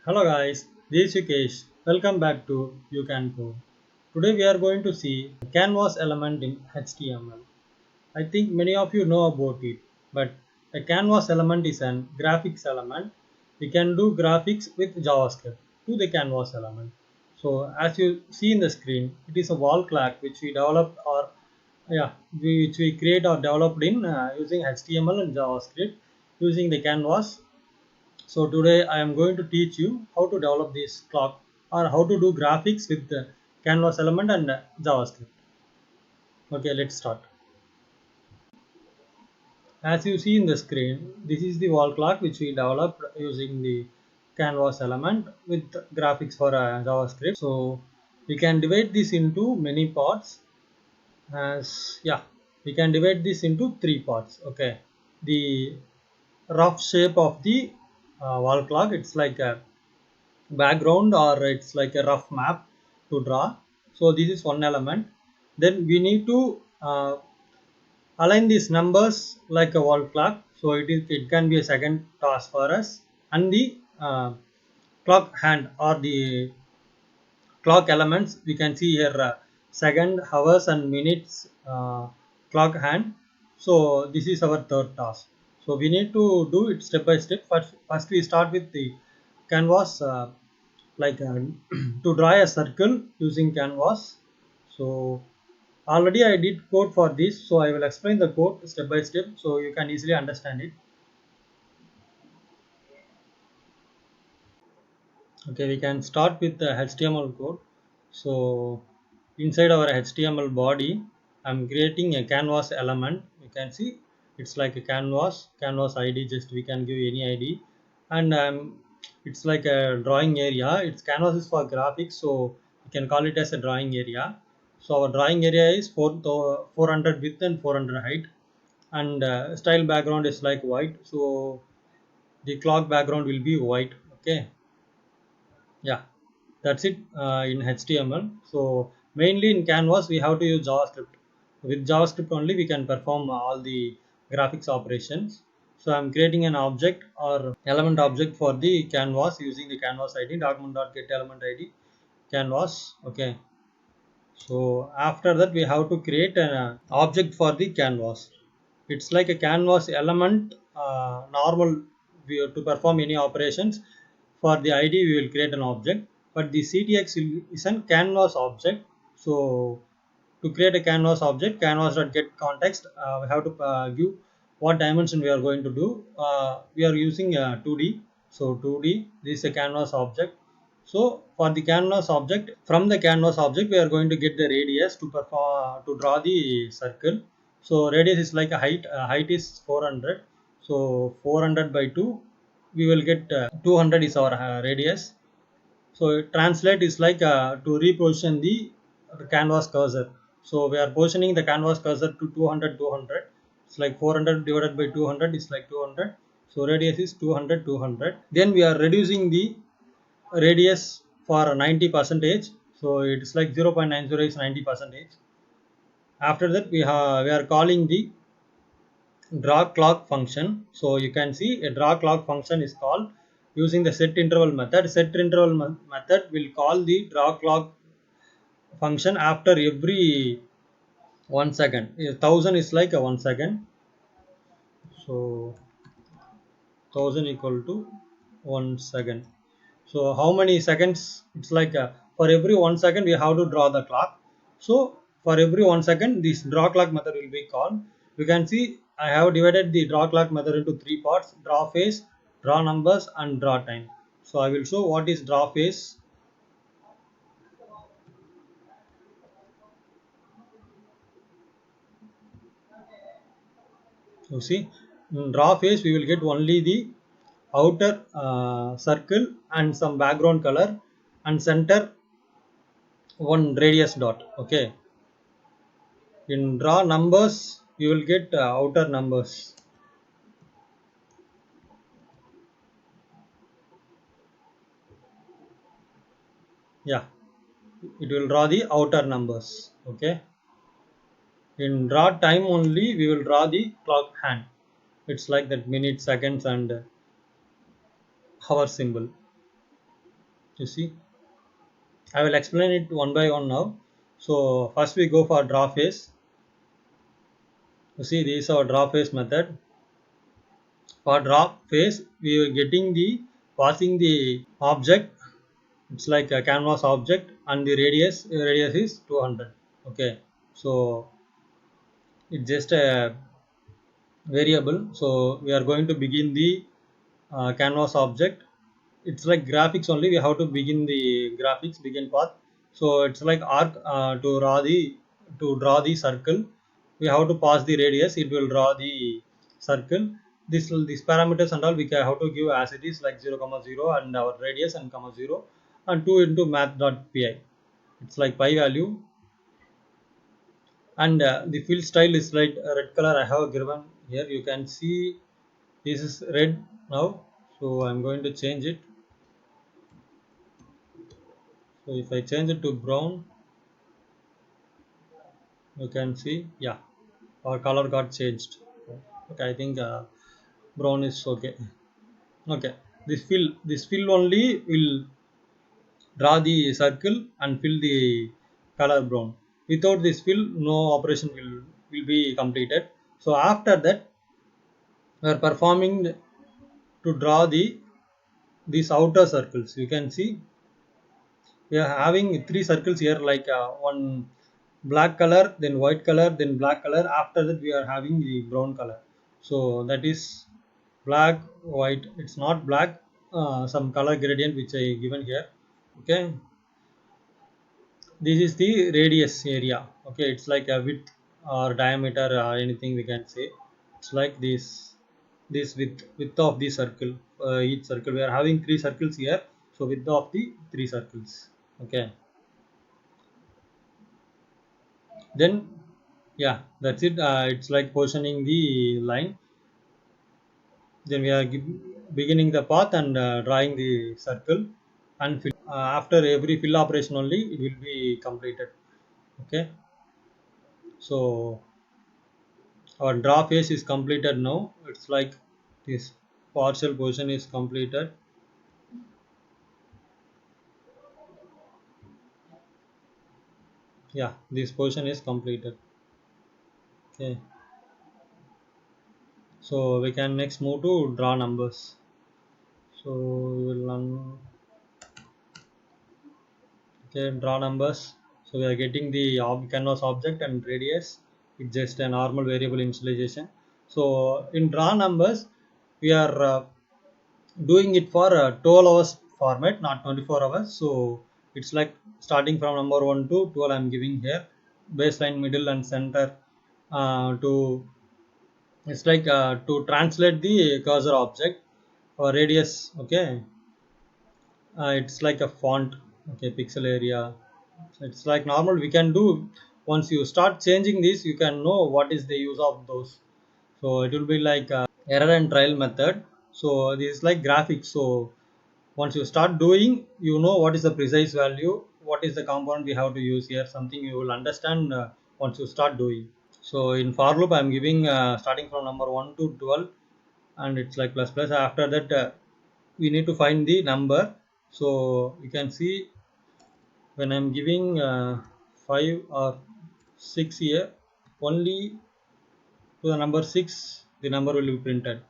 Hello guys, this is Yukesh. Welcome back to You Can Code. Today we are going to see canvas element in HTML. I think many of you know about it, but a canvas element is an graphics element. We can do graphics with JavaScript to the canvas element. So as you see in the screen, it is a wall clock which we developed or which we create or developed in using HTML and JavaScript using the canvas. So today I am going to teach you how to develop this clock or how to do graphics with the canvas element and JavaScript. Okay, let's start. As you see in the screen, this is the wall clock which we developed using the canvas element with graphics for JavaScript. So we can divide this into many parts. As we can divide this into three parts. Okay, the rough shape of the wall clock, it's like a background or it's like a rough map to draw. So this is one element. Then we need to align these numbers like a wall clock. So it can be a second task for us. And the clock hand or the clock elements, we can see here second, hours and minutes clock hand. So this is our third task. So we need to do it step by step. First we start with the canvas, like to draw a circle using canvas. So already I did code for this, so I will explain the code step by step so you can easily understand it. Okay, we can start with the HTML code. So inside our HTML body, I'm creating a canvas element. You can see it's like a canvas ID. Just we can give any ID, and it's like a drawing area. Its canvas is for graphics, so we can call it as a drawing area. So our drawing area is 400 width and 400 height, and style background is like white. So the clock background will be white. Okay, yeah, that's it in HTML. So mainly in canvas we have to use JavaScript. With JavaScript only we can perform all the graphics operations. So I'm creating an object or element object for the canvas using the canvas id document.get element id canvas. Okay, so after that we have to create an object for the canvas. It's like a canvas element, normal to perform any operations. For the id we will create an object, but the ctx is a canvas object. So to create a canvas object, canvas.get context, we have to give what dimension we are going to do. We are using 2D. So 2D, this is a canvas object. So for the canvas object, from the canvas object we are going to get the radius to perform to draw the circle. So radius is like a height. Height is 400. So 400 by 2, we will get 200 is our radius. So translate is like to reposition the canvas cursor. So we are positioning the canvas cursor to 200 200. It's like 400 divided by 200 is like 200. So radius is 200 200. Then we are reducing the radius for 90 percentage. So it's like 0.90 is 90 percentage. After that we are calling the draw clock function. So you can see a draw clock function is called using the set interval method. Set interval method will call the draw clock function after every 1 second. 1000 is like a 1 second. So 1000 equal to 1 second. So how many seconds? It's like for every 1 second we have to draw the clock. So for every 1 second this draw clock method will be called. You can see I have divided the draw clock method into three parts: draw phase, draw numbers and draw time. So I will show what is draw phase. You see, in draw phase we will get only the outer circle and some background color and center one radius dot. Okay, in draw numbers you will get outer numbers. Yeah, it will draw the outer numbers. Okay, in draw time only we will draw the clock hand. It's like that minute, seconds and hour symbol. You see, I will explain it one by one now. So first we go for draw face. You see, this is our draw face method. For draw face, we are getting the passing the object. It's like a canvas object, and the radius is 200. Okay, so it's just a variable. So we are going to begin the canvas object. It's like graphics only. We have to begin the graphics begin path. So it's like arc to draw the circle. We have to pass the radius. It will draw the circle. These parameters and all we can have to give as it is, like 0 comma 0 and our radius and comma 0 and 2 into math.py. It's like pi value, and the fill style is like a red color I have given here. You can see this is red now, so I'm going to change it. So if I change it to brown, you can see, yeah, our color got changed. Okay, I think brown is okay. Okay, this fill only will draw the circle and fill the color brown. Without this fill, no operation will be completed. So after that, we are performing to draw these outer circles. You can see we are having three circles here, like one black color, then white color, then black color. After that we are having the brown color. So that is black, white. It's not black, some color gradient which I given here. Okay, this is the radius area. Okay, it's like a width or diameter or anything we can say. It's like this width of the circle. Each circle we are having three circles here, so width of the three circles. Okay, then yeah, that's it. It's like positioning the line. Then we are beginning the path and drawing the circle and fill. After every fill operation only it will be completed. Okay, so our draw phase is completed now. It's like this partial position is completed. Yeah, this position is completed. Okay, so we can next move to draw numbers. So we will okay, draw numbers. So we are getting the canvas object and radius. It's just a normal variable initialization. So in draw numbers, we are doing it for 12 hours format, not 24 hours. So it's like starting from number 1 to 12 I'm giving here, baseline, middle and center. To It's like to translate the cursor object or radius. Okay, it's like a font. Okay, pixel area. It's like normal we can do. Once you start changing this, you can know what is the use of those. So it will be like error and trial method. So this is like graphics. So once you start doing, you know what is the precise value, what is the component we have to use here, something you will understand once you start doing. So in for loop I'm giving starting from number 1 to 12, and it's like plus plus. After that we need to find the number. So you can see when I'm giving 5 or 6 here, only to the number 6 the number will be printed.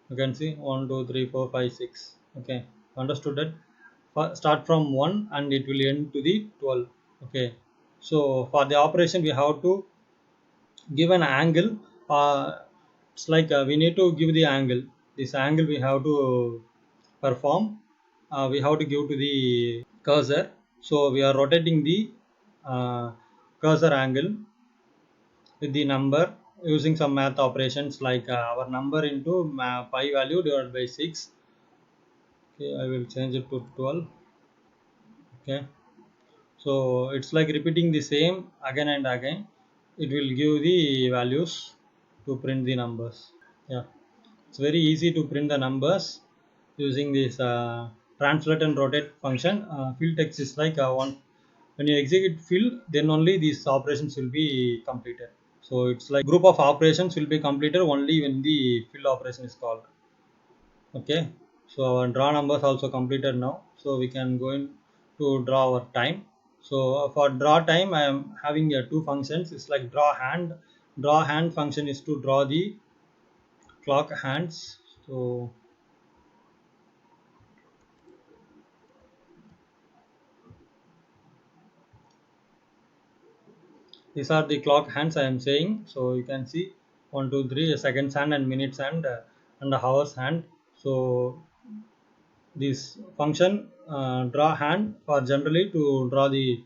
You can see 1 2 3 4 5 6. Okay, understood that. Start from 1 and it will end to the 12. Okay, so for the operation we have to give an angle. It's like we need to give the angle. This angle we have to perform. We have to give to the cursor. So we are rotating the uh, cursor angle with the number using some math operations, like our number into pi value divided by 6. Okay, I will change it to 12. Okay, so it's like repeating the same again and again. It will give the values to print the numbers. Yeah, it's very easy to print the numbers using this translate and rotate function. Fill text is like one. When you execute fill, then only these operations will be completed. So it's like group of operations will be completed only when the fill operation is called. Okay, so our draw numbers also completed now. so we can go in to draw our time. So for draw time, I am having two functions. It's like draw hand. Draw hand function is to draw the clock hands. So these are the clock hands I am saying. So you can see 1, 2, 3 seconds hand and minutes hand and hours hand. So this function draw hand for generally to draw the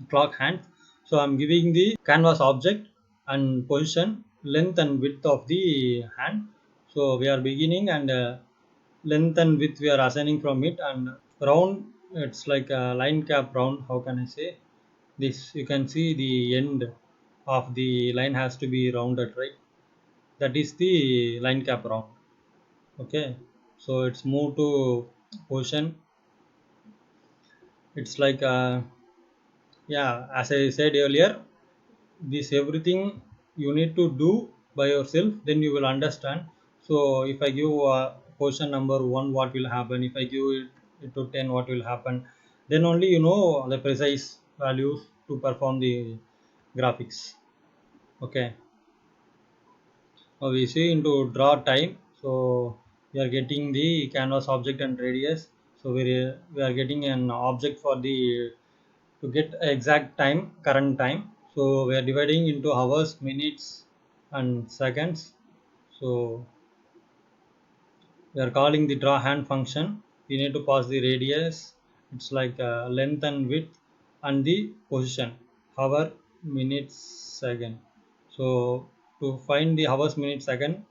clock hand. So I'm giving the canvas object and position, length and width of the hand. So we are beginning and length and width we are assigning from it, and round it's like a line cap round. How can I say this? You can see the end of the line has to be rounded, right? That is the line cap round. Okay, so it's move to position. It's like yeah, as I said earlier, this everything you need to do by yourself, then you will understand. So if I give position number 1, what will happen? If I give it to 10, what will happen? Then only you know the precise values to perform the graphics. Okay, now we see into draw time. So we are getting the canvas object and radius. So we are getting an object for the to get exact time, current time. So we are dividing into hours, minutes and seconds. So we are calling the draw hand function. We need to pass the radius, it's like length and width, and the position, hour, minutes, second. So to find the hours, minutes, second,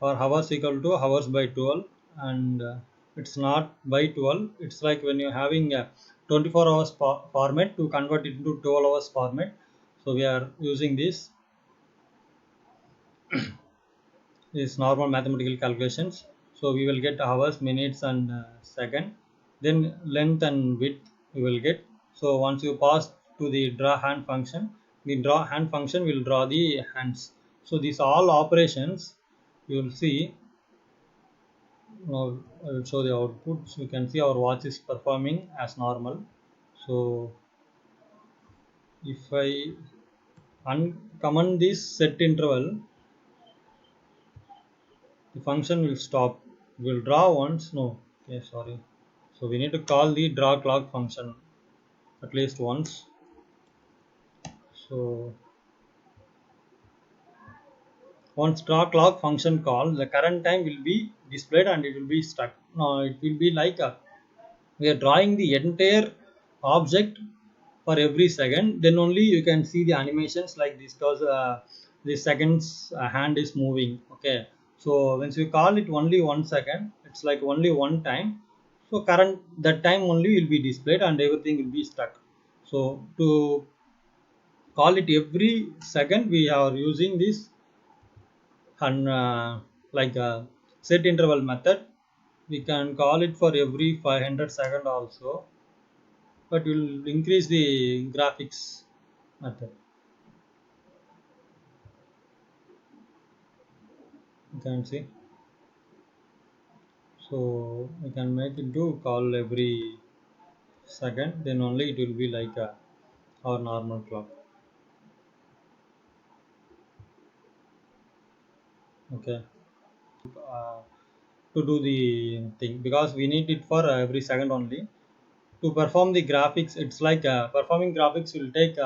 or hours equal to hours by 12, and it's not by 12. It's like when you're having a 24 hours format to convert it into 12 hours format. So we are using this normal mathematical calculations. So we will get hours, minutes and second, then length and width we will get. So once you pass to the draw hand function, the draw hand function will draw the hands. So these all operations you will see. Now I will show the output. So you can see our watch is performing as normal. So if I uncomment this set interval, the function will stop. Will draw once. No, okay, sorry. So we need to call the draw clock function at least once. So once draw clock function call, the current time will be displayed and it will be stuck. Now it will be like we are drawing the entire object for every second. Then only you can see the animations like this, because the seconds hand is moving. Okay, so once you call it only 1 second, it's like only one time. So current that time only will be displayed and everything will be stuck. So to call it every second, we are using this and like a set interval method. We can call it for every 500 second also, but will increase the graphics method. You can see. So we can make it do call every second, then only it will be like our normal clock. Okay, uh, to do the thing, because we need it for every second only to perform the graphics. It's like performing graphics will take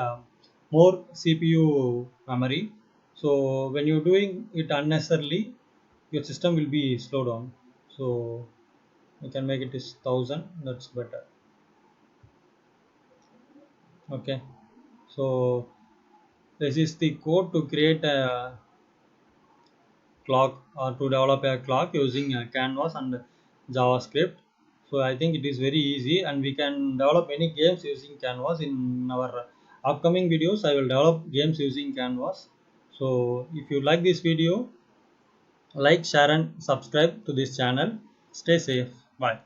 more CPU memory. So when you're doing it unnecessarily, your system will be slow down. So you can make it is 1000, that's better. Okay, so this is the code to create a clock or to develop a clock using canvas and javascript. So I think it is very easy and we can develop any games using canvas. In our upcoming videos I will develop games using canvas. So if you like this video, like, share and subscribe to this channel. Stay safe. Bye.